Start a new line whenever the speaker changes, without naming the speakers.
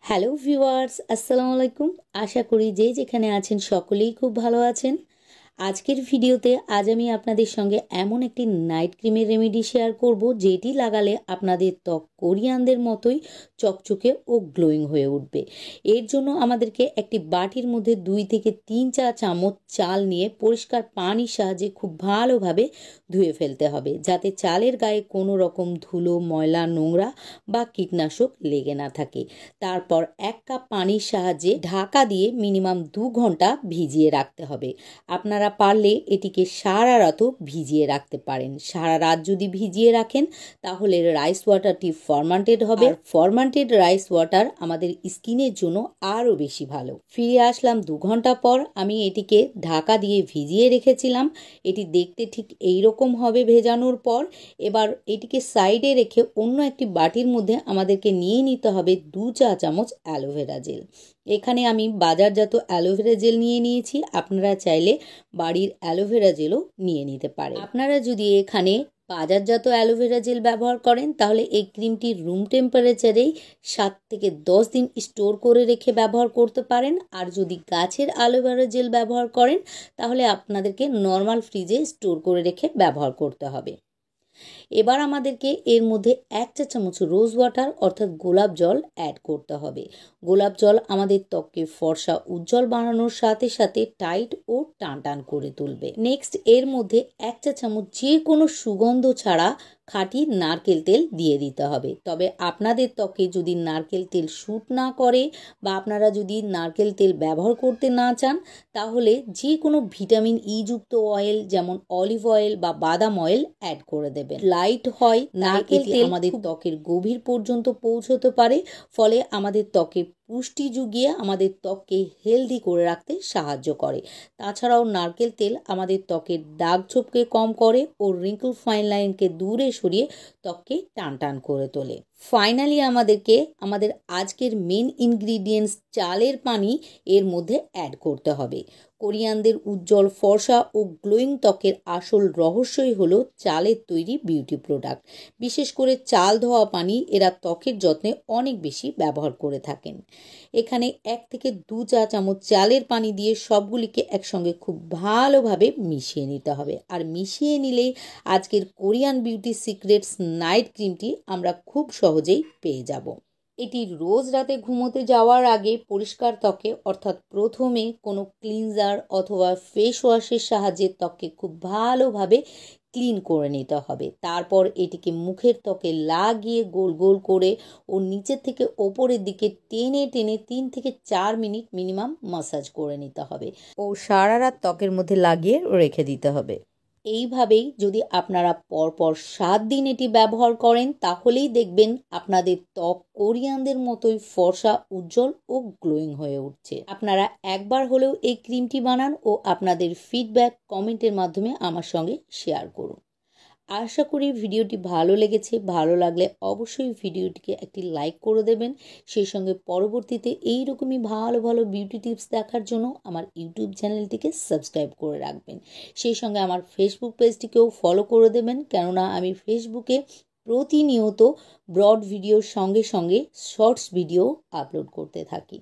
Hello viewers, আসসালামু আলাইকুম। আশা করি যে যেখানে আছেন সকলেই খুব ভালো আছেন। আজকের ভিডিওতে আজ আমি আপনাদের সঙ্গে এমন একটি নাইট ক্রিমের রেমেডি শেয়ার করব, যেটি লাগালে আপনাদের ত্বক কোরিয়ানদের মতোই চকচকে ও গ্লোয়িং হয়ে উঠবে। এর জন্য আমাদেরকে একটি বাটির মধ্যে 2 থেকে 3 চা চামচ চাল নিয়ে পরিষ্কার পানির সাহায্যে খুব ভালোভাবে ধুয়ে ফেলতে হবে, যাতে চালের গায়ে কোনো রকম ধুলো, ময়লা, নোংরা বা কীটনাশক লেগে না থাকে। তারপর 1 কাপ পানির সাহায্যে ঢাকা দিয়ে মিনিমাম 2 ঘন্টা ভিজিয়ে রাখতে হবে। আপনারা পারলে এটিকে সারা রাতও ভিজিয়ে রাখতে পারেন। সারা রাত যদি ভিজিয়ে রাখেন তাহলে রাইস ওয়াটারটি ফরমান্টেড হবে। ফরমান্টেড রাইস ওয়াটার আমাদের স্কিনের জন্য আরও বেশি ভালো। ফিরে আসলাম 2 ঘন্টা পর। আমি এটিকে ঢাকা দিয়ে ভিজিয়ে রেখেছিলাম। এটি দেখতে ঠিক এই রকম হবে ভেজানোর পর। এবার এটিকে সাইডে রেখে অন্য একটি বাটির মধ্যে আমাদেরকে নিয়ে নিতে হবে 2 চা চামচ অ্যালোভেরা জেল। এখানে আমি বাজারজাত অ্যালোভেরা জেল নিয়ে নিয়েছি। আপনারা চাইলে বাড়ির অ্যালোভেরা জেলও নিয়ে নিতে পারেন। আপনারা যদি এখানে বাজারজাত অ্যালোভেরা জেল ব্যবহার করেন তাহলে এই ক্রিমটি রুম টেম্পারেচারেই 7 থেকে 10 দিন স্টোর করে রেখে ব্যবহার করতে পারেন। আর যদি গাছের অ্যালোভেরা জেল ব্যবহার করেন তাহলে আপনাদেরকে নর্মাল ফ্রিজে স্টোর করে রেখে ব্যবহার করতে হবে। এবার আমাদেরকে এর মধ্যে 1 চা চামচ রোজ ওয়াটার অর্থাৎ গোলাপ জল অ্যাড করতে হবে। গোলাপ জল আমাদের ত্বককে ফর্সা উজ্জ্বল বানানোর সাথে সাথে টাইট ও টান টান করে তুলবে। নেক্সট এর মধ্যে 1 চা চামচ যে কোনো সুগন্ধ ছাড়া খাঁটি নারকেল তেল দিয়ে দিতে হবে। তবে আপনাদের ত্বকে যদি নারকেল তেল শ্যুট না করে বা আপনারা যদি নারকেল তেল ব্যবহার করতে না চান তাহলে যে কোনো ভিটামিন ই যুক্ত অয়েল যেমন অলিভ অয়েল বা বাদাম অয়েল অ্যাড করে দেবেন। লাইট হয় নারকেল তেল আমাদের ত্বকের গভীর পর্যন্ত পৌঁছতে পারে, ফলে আমাদের ত্বকে পুষ্টি জুগিয়ে আমাদের ত্বককে হেলদি করে রাখতে সাহায্য করে। তাছাড়াও নারকেল তেল আমাদের ত্বকের দাগ ছোপকে কম করে ও রিঙ্কল ফাইন লাইনকে দূরে সরিয়ে ত্বককে টান টান করে তোলে। ফাইনালি আমাদেরকে আমাদের আজকের মেন ইনগ্রিডিয়েন্টস চালের পানি এর মধ্যে অ্যাড করতে হবে। কোরিয়ানদের উজ্জ্বল ফর্সা ও গ্লোয়িং ত্বকের আসল রহস্যই হলো চালের তৈরি বিউটি প্রোডাক্ট। বিশেষ করে চাল ধোয়া পানি এরা ত্বকের যত্নে অনেক বেশি ব্যবহার করে থাকেন। এখানে 1 থেকে 2 চা চামচ চালের পানি দিয়ে সবগুলিকে একসঙ্গে খুব ভালোভাবে মিশিয়ে নিতে হবে। আর মিশিয়ে নিলেই আজকের কোরিয়ান বিউটি সিক্রেটস নাইট ক্রিমটি আমরা খুব সহজেই পেয়ে যাব। এটি রোজ রাতে ঘুমোতে যাওয়ার আগে পরিষ্কার ত্বকে অর্থাৎ প্রথমে কোনো ক্লিনজার অথবা ফেস ওয়াশের সাহায্যে ত্বককে খুব ভালোভাবে ক্লিন করে নিতে হবে। তারপর এটিকে মুখের ত্বকে লাগিয়ে গোল গোল করে ও নিচের থেকে ওপরের দিকে টেনে টেনে 3 থেকে 4 মিনিট মিনিমাম মাসাজ করে নিতে হবে ও সারা রাত ত্বকের মধ্যে লাগিয়ে রেখে দিতে হবে। এইভাবেই যদি আপনারা পরপর 7 দিন এটি ব্যবহার করেন তাহলেই দেখবেন আপনাদের ত্বক কোরিয়ানদের মতোই ফর্সা, উজ্জ্বল ও গ্লোয়িং হয়ে উঠছে। আপনারা একবার হলেও এই ক্রিমটি বানান ও আপনাদের ফিডব্যাক কমেন্টের মাধ্যমে আমার সঙ্গে শেয়ার করুন। আশা করি ভিডিওটি ভালো লেগেছে। ভালো লাগলে অবশ্যই ভিডিওটিকে একটি লাইক করে দেবেন। সেই সঙ্গে পরবর্তীতে এই রকমই ভালো ভালো বিউটি টিপস দেখার জন্য আমার ইউটিউব চ্যানেলটিকে সাবস্ক্রাইব করে রাখবেন। সেই সঙ্গে আমার ফেসবুক পেজটিকেও ফলো করে দেবেন, কেননা আমি ফেসবুকে প্রতিনিয়ত ব্রড ভিডিওর সঙ্গে সঙ্গে শর্টস ভিডিও আপলোড করতে থাকি।